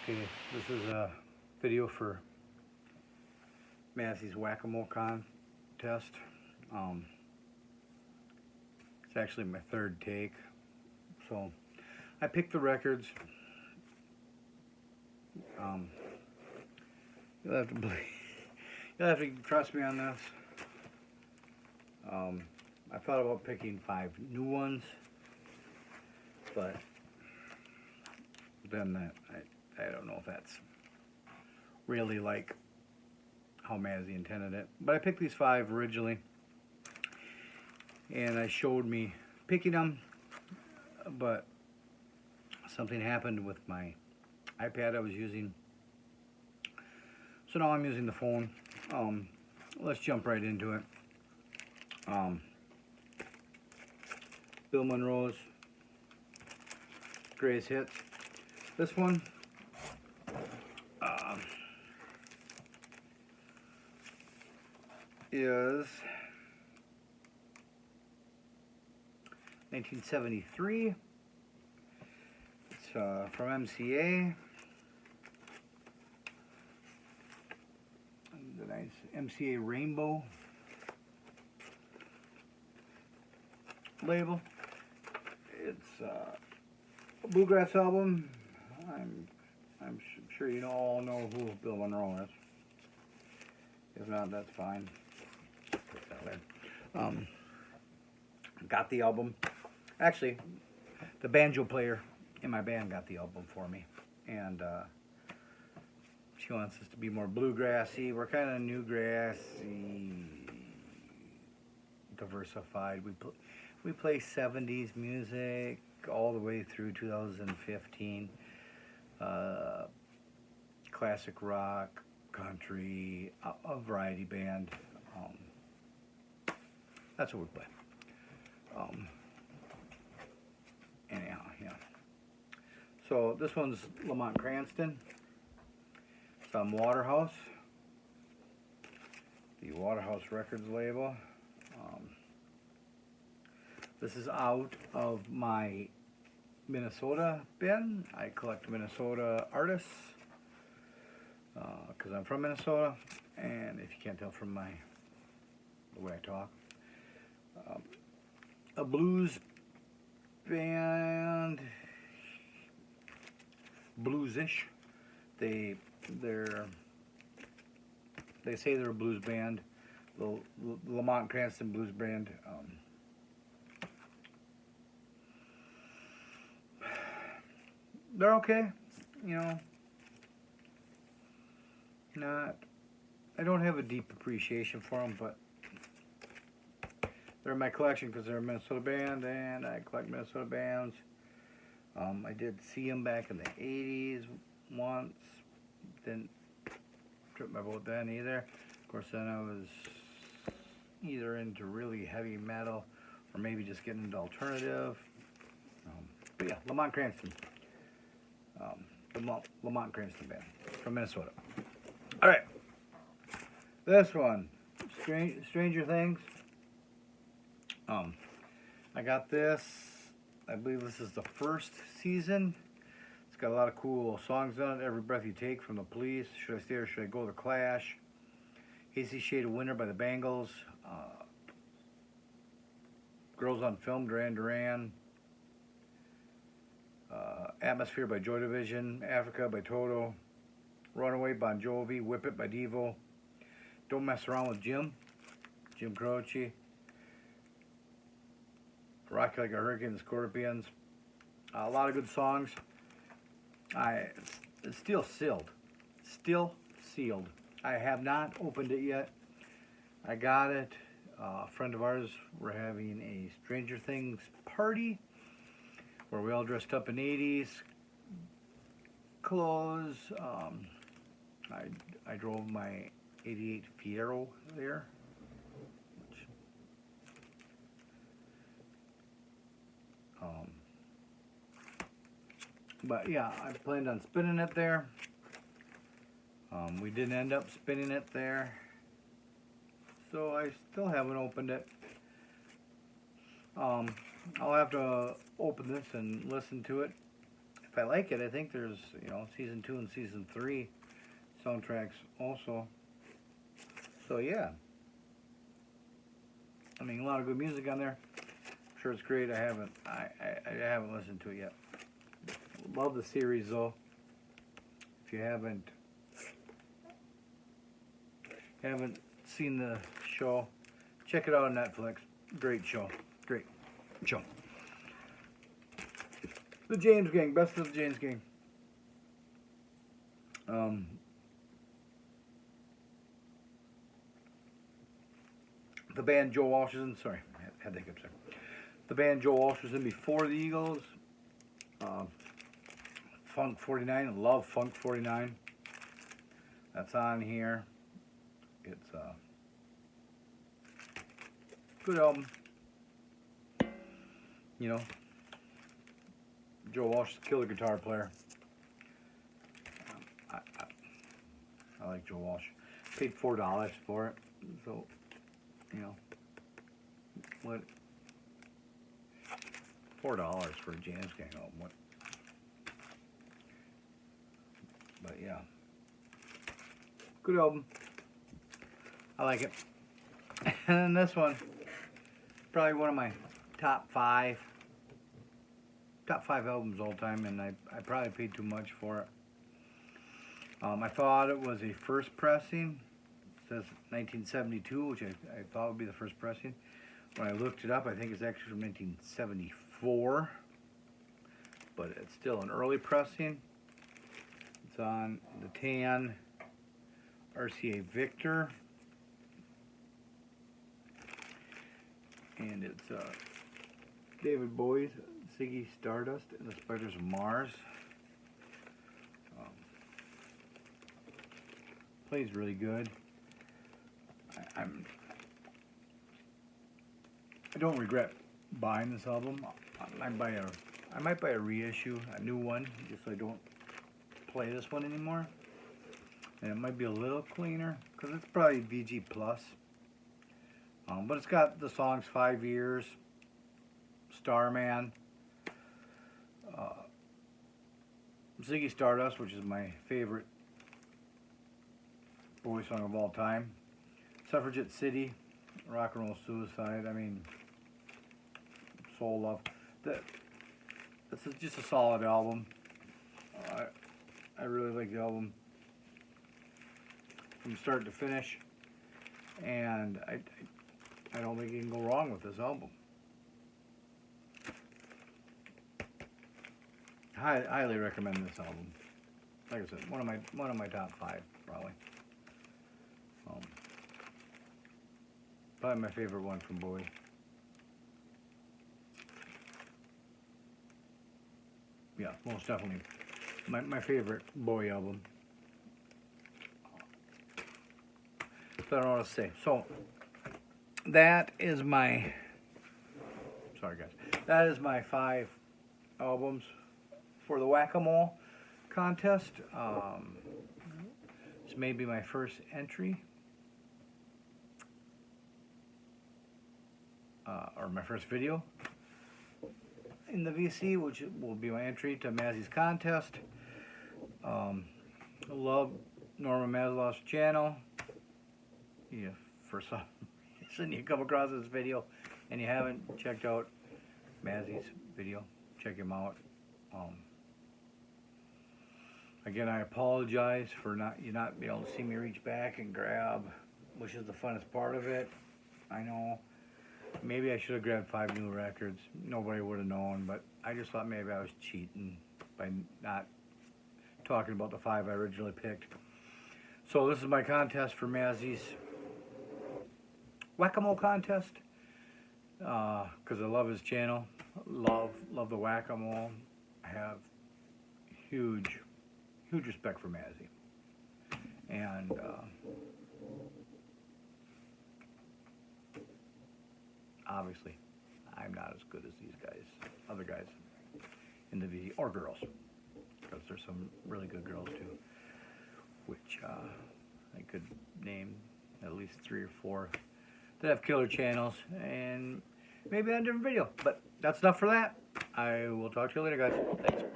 Okay, this is a video for Mazzy's Whack-A-Mole contest. It's actually my third take. So I picked the records. You'll have to believe, you'll have to trust me on this. I thought about picking 5 new ones, but then I don't know if that's really like how Mazzy intended it. But I picked these 5 originally, and I showed me picking them, but something happened with my iPad I was using. So now I'm using the phone. Let's jump right into it. Bill Monroe's Greatest Hits. This one is 1973. It's from MCA. The nice MCA Rainbow label. It's a bluegrass album. I'm sure you all know who Bill Monroe is. If not, that's fine. Got the album. Actually, the banjo player in my band got the album for me, and she wants us to be more bluegrassy. We're kind of newgrassy, diversified. We play 70s music all the way through 2015. Classic rock, country, a variety band. That's what we play. Anyhow, yeah. So this one's Lamont Cranston. It's on Waterhouse, the Waterhouse Records label. This is out of my Minnesota bin. I collect Minnesota artists because I'm from Minnesota, and if you can't tell from the way I talk, a blues band, bluesish. They say they're a blues band, the Lamont Cranston Blues Band. They're okay, you know. I don't have a deep appreciation for them, but they're in my collection because they're a Minnesota band, and I collect Minnesota bands. I did see them back in the 80s once. Didn't trip my boat then either. Of course, then I was either into really heavy metal or maybe just getting into alternative. But yeah, Lamont Cranston. The Lamont Cranston band from Minnesota. All right, this one, Stranger Things. I got this. I believe this is the first season. It's got a lot of cool songs on it. Every Breath You Take from the Police. Should I Stay or Should I Go? The Clash. Hazy Shade of Winter by the Bangles. Girls on Film, Duran Duran. Atmosphere by Joy Division. Africa by Toto. Runaway, Bon Jovi. Whip It by Devo. Don't Mess Around with Jim Croce. Rock Like a Hurricane, the Scorpions. A lot of good songs. It's still sealed. Still sealed. I have not opened it yet. I got it. A friend of ours, we're having a Stranger Things party where we all dressed up in 80s clothes. I drove my 88 Fiero there. But yeah, I planned on spinning it there. We didn't end up spinning it there, so I still haven't opened it. I'll have to open this and listen to it. If if I like it, I think there's, you know, season 2 and season 3 soundtracks also. So yeah, I mean, a lot of good music on there. I'm sure it's great. I haven't listened to it yet. Love the series though. If you haven't seen the show, check it out on Netflix. Great show. Great show. The James Gang. Best of the James Gang. The band Joe Walsh is in. Sorry, I had the hiccups there. The band Joe Walsh was in before the Eagles. Funk 49. Love Funk 49. That's on here. It's a good album. You know, Joe Walsh is a killer guitar player. I like Joe Walsh. Paid $4 for it, so you know what? $4 for a James Gang album. What? But yeah, good album. I like it. And then this one, probably one of my top five albums all time, and I probably paid too much for it. I thought it was a first pressing. It says 1972, which I thought would be the first pressing. When I looked it up, I think it's actually from 1974, but it's still an early pressing. It's on the tan RCA Victor, and it's David Bowie's Ziggy Stardust and the Spiders of Mars. Plays really good. I don't regret buying this album. I might buy a reissue, a new one, just so I don't play this one anymore. And it might be a little cleaner because it's probably VG plus. But it's got the songs 5 Years, Starman, Ziggy Stardust, which is my favorite Bowie song of all time, Suffragette City, Rock and Roll Suicide. I mean, Soul Love. This is just a solid album. I really like the album from start to finish, and I don't think you can go wrong with this album. Highly recommend this album. Like I said, one of my top 5 probably. Probably my favorite one from Bowie. Yeah, most definitely my favorite Bowie album. So I don't know what to say. So that is my, sorry guys, that is my 5 albums for the Whack-A-Mole contest. This may be my first entry, or my first video in the VC, which will be my entry to Mazzy's contest. I love Norman Maslov's channel. If for some reason you come across this video and you haven't checked out Mazzy's video, check him out. Again, I apologize for not being able to see me reach back and grab, which is the funnest part of it. I know maybe I should have grabbed 5 new records. Nobody would have known, but I just thought maybe I was cheating by not talking about the 5 I originally picked. So this is my contest for Mazzy's Whack-A-Mole contest, because I love his channel. Love the Whack-A-Mole. I have huge respect for Mazzy, and obviously I'm not as good as these guys, other guys in the VD, or girls, because there's some really good girls too, which I could name at least 3 or 4 that have killer channels, and maybe on a different video. But that's enough for that. I will talk to you later, guys. Thanks.